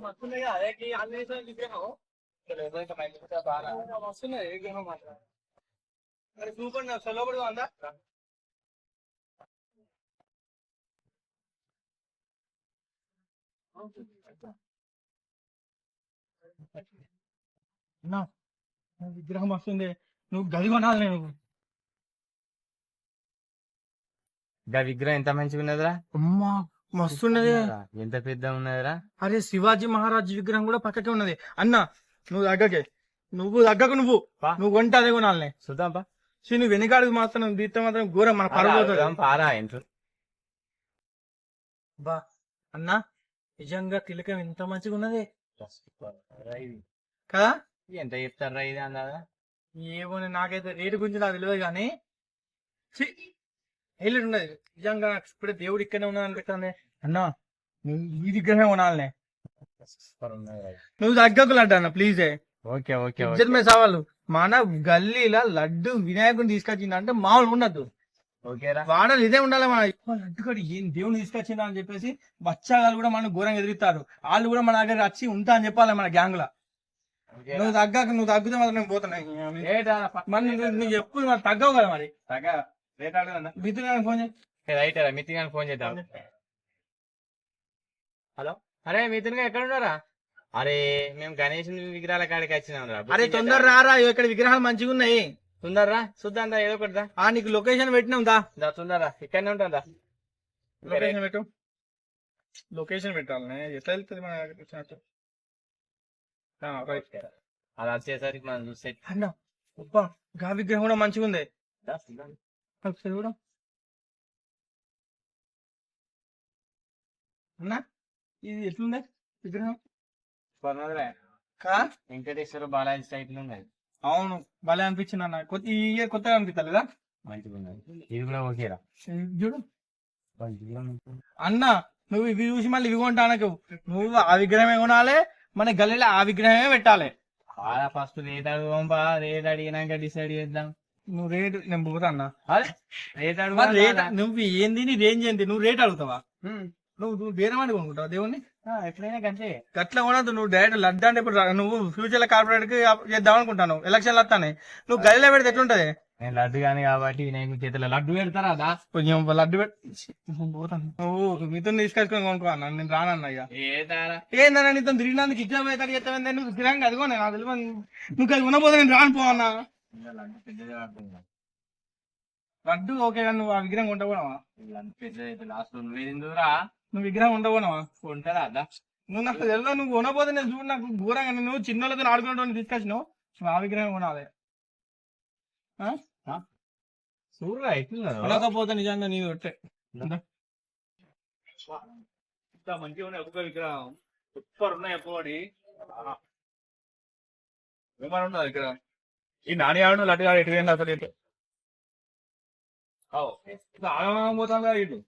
వస్తున్నాయి అదే ఆంజనేయ విగ్రహం వస్తున్నాయి ఏ విగ్రహం మాత్రం మరి సూపర్ లోపడి అందా అన్నా విగ్రహం వస్తుంది నువ్వు గది కొనాలి నువ్వు ఇంకా విగ్రహం ఎంత మంచిగా ఉన్నదిరా. అమ్మా మస్తున్నది ఎంత పెద్ద ఉన్నదిరా. అరే శివాజీ మహారాజ్ విగ్రహం కూడా పక్కకే ఉన్నది అన్న నువ్వు తగ్గకే నువ్వు తగ్గకు నువ్వు నువ్వు కొంటే అదే కొనాలనే చూద్దాంపా. నువ్వు వెనకాడికి మాత్రం దీంతో మాత్రం ఘోరం మన పర్వతం పారా ఇంట్లో బా అన్నా నిజంగా తిలకం ఎంత మంచిగా ఉన్నది కదా. ఎంత చెప్తారా ఇది అందాదా. ఏమో నాకైతే రేటు గురించి నాకు తెలియదు కానీ హైలైట్ ఉన్నది నిజంగా. నాకు ఇప్పుడే దేవుడు ఇక్కడనే ఉన్నది అనిపిస్తుంది అన్నా. నువ్వు ఈ విగ్రహం కొనాలనే నువ్వు తగ్గకు లడ్డు అన్న ప్లీజ్. ఓకే ఓకే ఇజ్జత్ మీద సవాళ్ళు మన గల్లీలో లడ్డు వినాయకుడిని తీసుకొచ్చిందంటే మామూలు ఉండద్దు. ఓకేరా వాడలు ఇదే ఉండాలి. మన లడ్డు కడి ఏం దేవుని తీసుకొచ్చిందా అని చెప్పేసి బచ్చాగాళ్ళు కూడా మనం ఘోరంగా ఎదురుతారు. వాళ్ళు కూడా మన దగ్గర వచ్చి ఉంటా అని చెప్పాలి మన గ్యాంగ్ లా. నువ్వు తగ్గాక నువ్వు తగ్గితే మాత్రం నేను పోతున్నాయి నువ్వు చెప్పు మరి తగ్గవు కదా మరి. మిత్రుడు గారికి ఫోన్ చేయి. రైట్ మితిన్ గారికి ఫోన్ చేద్దాం. హలో అరే మితిన్ గారు ఎక్కడ ఉన్నారా. అరే మేము గణేష్ విగ్రహాల కాడికి వచ్చినాం రా. అరే తొందర రారా ఇక్కడ విగ్రహాలు మంచిగా ఉన్నాయి. తొందరరా చూద్దాం దా ఏదో ఒకటి దా. నీకు లొకేషన్ పెట్టినాం దా తొందరరా ఇక్కడనే ఉంటాం దా. లొకేషన్ పెట్టు. లొకేషన్ పెట్టాలి ఎట్లా వెళ్తుంది మన వచ్చినట్టు. అలా వచ్చేసరికి మనం చూసే అన్న ఉప్పా గా విగ్రహం కూడా మంచిగా ఉంది కూడా అన్నా. ఇది ఎట్లుంది విగ్రహం వెంకటేశ్వర బాలాజీ టైప్ ఉన్నది. అవును భలే అనిపించింది అన్న. ఈ ఇయర్ కొత్తగా అనిపిస్తలేదా. మంచిగా ఉన్నది ఇది కూడా ఓకేరా. చూడు అన్న నువ్వు ఇవి చూసి మళ్ళీ ఇవి కొంటానకు. నువ్వు ఆ విగ్రహమే కొనాలి మన గల్లీలో ఆ విగ్రహమే పెట్టాలి. ఫస్ట్ రేట్ అడుగుపా. రేట్ అడిగినాక డిసైడ్ చేద్దాం. నువ్వు రేట్ నేను పోతా అన్న. రేట్ రేట్ నువ్వు ఏంది నీ రేంజ్ ఏంటి. నువ్వు రేట్ అడుగుతావా. నువ్వు వేరే వాడి కొనుక్కుంటావా దేవుణ్ణి. ఎప్పుడైనా కంటే గట్లా కొనద్దు. నువ్వు డైరెక్ట్ లడ్డు అంటే ఇప్పుడు నువ్వు ఫ్యూచర్ లో కార్పొరేట్ కి చేద్దాం అనుకుంటాను. ఎలక్షన్లు వస్తానే నువ్వు గల్లీలో పెడితే ఎట్లుంటది. నేను లడ్డు కానీ కాబట్టి నేను చేతిలో లడ్డు పెడతారా దా. లడ్డు పోతాను. నువ్వు మీతో తీసుకొచ్చుకొని కొనుక్కో అన్న. నేను రానన్న. ఇక ఏందన్నా నీతో తిరిగినందుకు ఇచ్చిన పోతాడు చెప్తావు. నువ్వు తిరగంగా అదిగో నేను అది నువ్వు అది ఉన్నపోతే నేను రాను పో అన్న. లడ్డు ఓకే కానీ నువ్వు ఆ విగ్రహం కొంటపోనావా. నువ్వు విగ్రహం ఉండబోనావా. ఉంటారా అదా. నువ్వు నాకు తెలియదు. నువ్వు కొనపోతే నేను చూడు నాకు ఘోరంగా. నువ్వు చిన్నోళ్ళతో ఆడుకునే తీసుకొచ్చినావు. నువ్వు ఆ విగ్రహం కొనాలి. చూడరా కొనకపోతే నిజంగా నీ ఒట్టే. మంచిగా ఉన్నాయి. ఒక్కొక్క విగ్రహం సూపర్ ఉన్నాయి. ఎప్పటి ఏమన్నా ఉన్నది ఇక్కడ. ఈ నాని ఆడు లడ్డు ఆడు ఎటు అసలు ఆగమనం పోతాం కదా ఇటు.